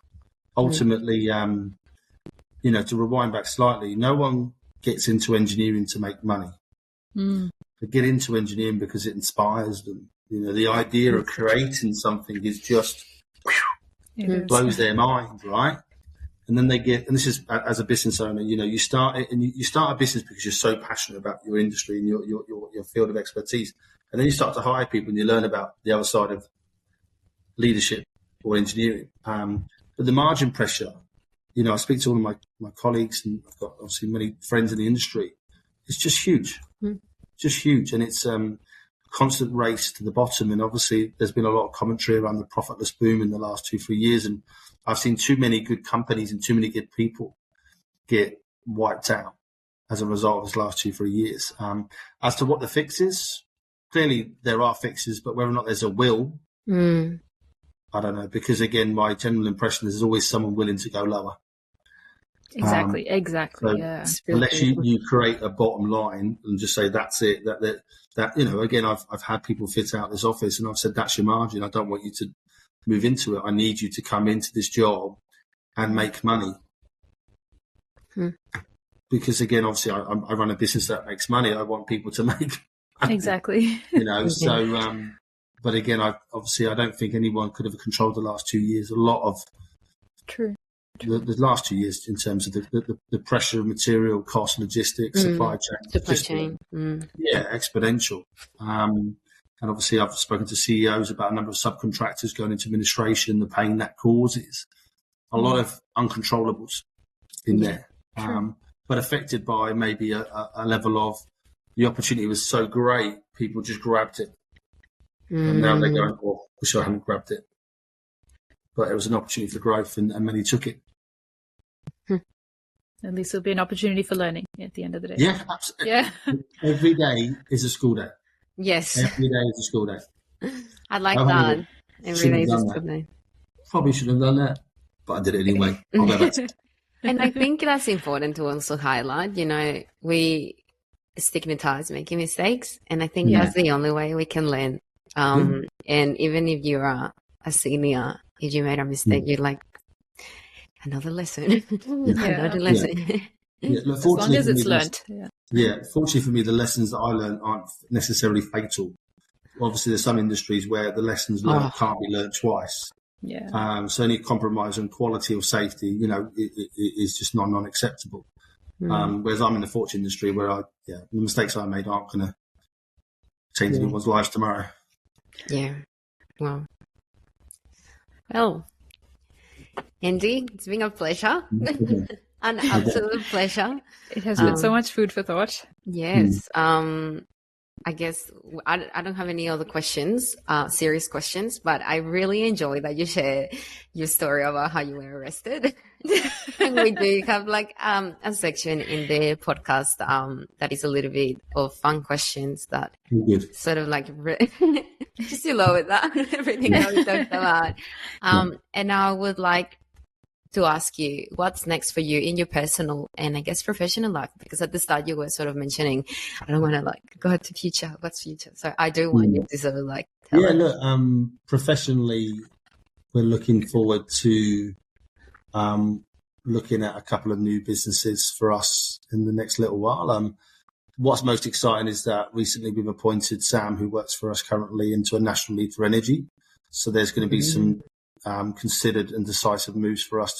Ultimately, to rewind back slightly, no one gets into engineering to make money. They get into engineering because it inspires them. The idea of creating something is just blows their mind, right? And then they get, and this is as a business owner, you start it, and you start a business because you're so passionate about your industry and your field of expertise, and then you start to hire people and you learn about the other side of leadership or engineering. But the margin pressure, I speak to all of my colleagues, and I've got obviously many friends in the industry. It's just huge. Just huge. And it's a constant race to the bottom. And obviously there's been a lot of commentary around the profitless boom in the last 2-3 years. And I've seen too many good companies and too many good people get wiped out as a result of this last 2-3 years. As to what the fix is, clearly there are fixes, but whether or not there's a will, I don't know. Because again, my general impression is there's always someone willing to go lower. Exactly. So Yeah. unless you create a bottom line and just say that's it, that again, I've had people fit out this office and I've said that's your margin. I don't want you to move into it. I need you to come into this job and make money. Because again, obviously, I run a business that makes money. I want people to make money. Exactly. So but again, I don't think anyone could have controlled the last 2 years. A lot of True. the last 2 years in terms of the pressure of material cost, logistics, supply chain, exponential. And obviously, I've spoken to CEOs about a number of subcontractors going into administration, the pain that causes. A lot of uncontrollables in there, but affected by maybe a level of the opportunity was so great, people just grabbed it. And now they're going, oh, wish I hadn't grabbed it. But it was an opportunity for growth and many took it. At least it'll be an opportunity for learning at the end of the day. Yeah, absolutely. Yeah. Every day is a school day. Yes. Every day is a school day. I like that. Every day is a school day. Probably should have done that, but I did it anyway. I'll go back to it. And I think that's important to also highlight. We stigmatize making mistakes, and I think that's the only way we can learn. And even if you are a senior, if you made a mistake, you're like, another lesson. Another lesson. Look, as long as it's learned. Fortunately for me, the lessons that I learned aren't necessarily fatal. Obviously, there's some industries where the lessons learned can't be learned twice. So any compromise on quality or safety, it is just non-acceptable. Whereas I'm in the fortune industry where the mistakes I made aren't going to change anyone's lives tomorrow. Yeah. Wow. Well, Andy, it's been a pleasure. An absolute pleasure. It has been so much food for thought. Yes. I guess I don't have any other questions, serious questions, but I really enjoy that you share your story about how you were arrested. And we do have like a section in the podcast that is a little bit of fun questions that sort of like just you love it, that everything that we talked about. And I would like to ask you what's next for you in your personal and I guess professional life, because at the start you were sort of mentioning, I don't want to like go to future, what's future? So I do want you to sort of like tell us. Look, professionally, we're looking forward to looking at a couple of new businesses for us in the next little while. What's most exciting is that recently we've appointed Sam, who works for us currently, into a national lead for energy. So there's going to be some considered and decisive moves for us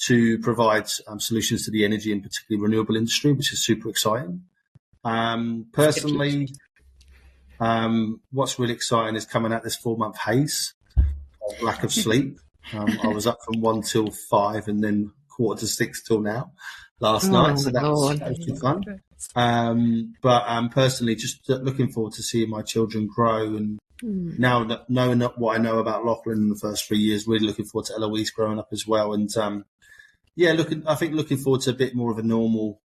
to provide solutions to the energy and particularly renewable industry, which is super exciting. Personally, what's really exciting is coming out this 4-month haze of lack of sleep. I was up from 1 till 5 and then 5:45 till now last night. So that was good fun. But personally, just looking forward to seeing my children grow and now knowing what I know about Lachlan in the first 3 years, really looking forward to Eloise growing up as well. And looking forward to a bit more of a normal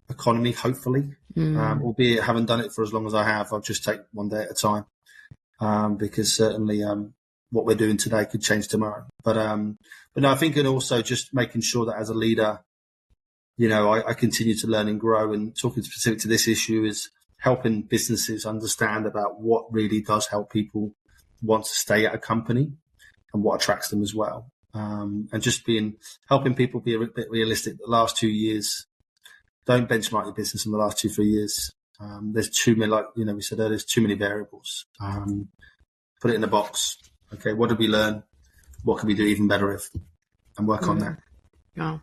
economy, hopefully. Albeit having done it for as long as I have, I'll just take one day at a time. Because certainly what we're doing today could change tomorrow. But no, I think, and also just making sure that as a leader, I continue to learn and grow. And talking specific to this issue is helping businesses understand about what really does help people want to stay at a company and what attracts them as well. And just helping people be a bit realistic. The last 2 years, don't benchmark your business in the last 2-3 years. There's too many, like we said earlier, there's too many variables. Put it in a box. Okay, what did we learn? What can we do even better and work on that? Oh,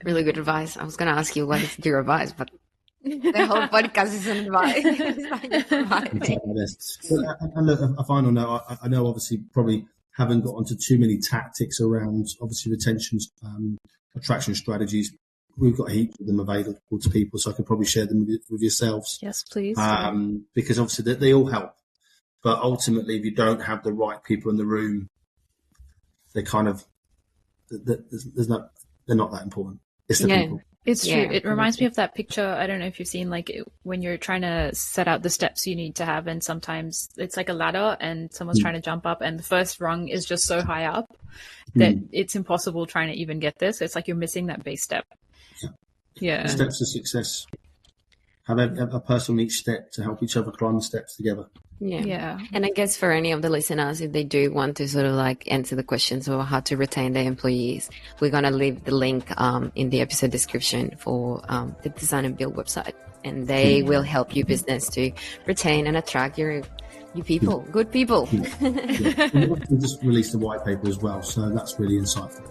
really good advice. I was going to ask you what is your advice, but the whole podcast is an advice. And look, a final note. I know, obviously, probably haven't got onto too many tactics around, obviously, retention, attraction strategies. We've got heaps of them available to people, so I could probably share them with yourselves. Yes, please. Because obviously they all help. But ultimately, if you don't have the right people in the room, they're not that important. It's the people. It's true. It reminds me of that picture. I don't know if you've seen, like, when you're trying to set out the steps you need to have, and sometimes it's like a ladder and someone's trying to jump up and the first rung is just so high up that it's impossible trying to even get this. It's like you're missing that base step. Yeah. Steps to success. Have a person on each step to help each other climb the steps together. Yeah. And I guess for any of the listeners, if they do want to sort of like answer the questions of how to retain their employees, we're going to leave the link in the episode description for the Design and Build website. And they will help your business to retain and attract your people, good people. We just released the white paper as well, so that's really insightful.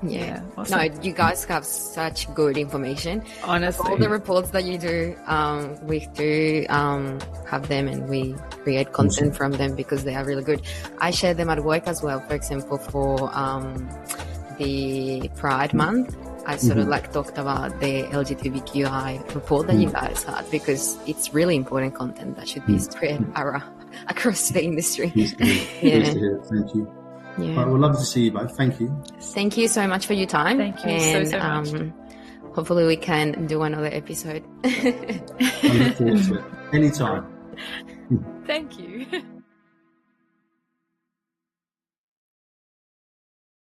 Yeah. Awesome. No, you guys have such good information. Honestly. All the reports that you do, we do have them, and we create content from them because they are really good. I share them at work as well. For example, for the Pride Month, I sort of like talked about the LGBTQI report that you guys had, because it's really important content that should be spread across the industry. Thank you. Yeah. Right, we'd love to see you both. Thank you. Thank you so much for your time. Thank you and, so much. Hopefully we can do another episode. I look forward to it. Anytime. Thank you.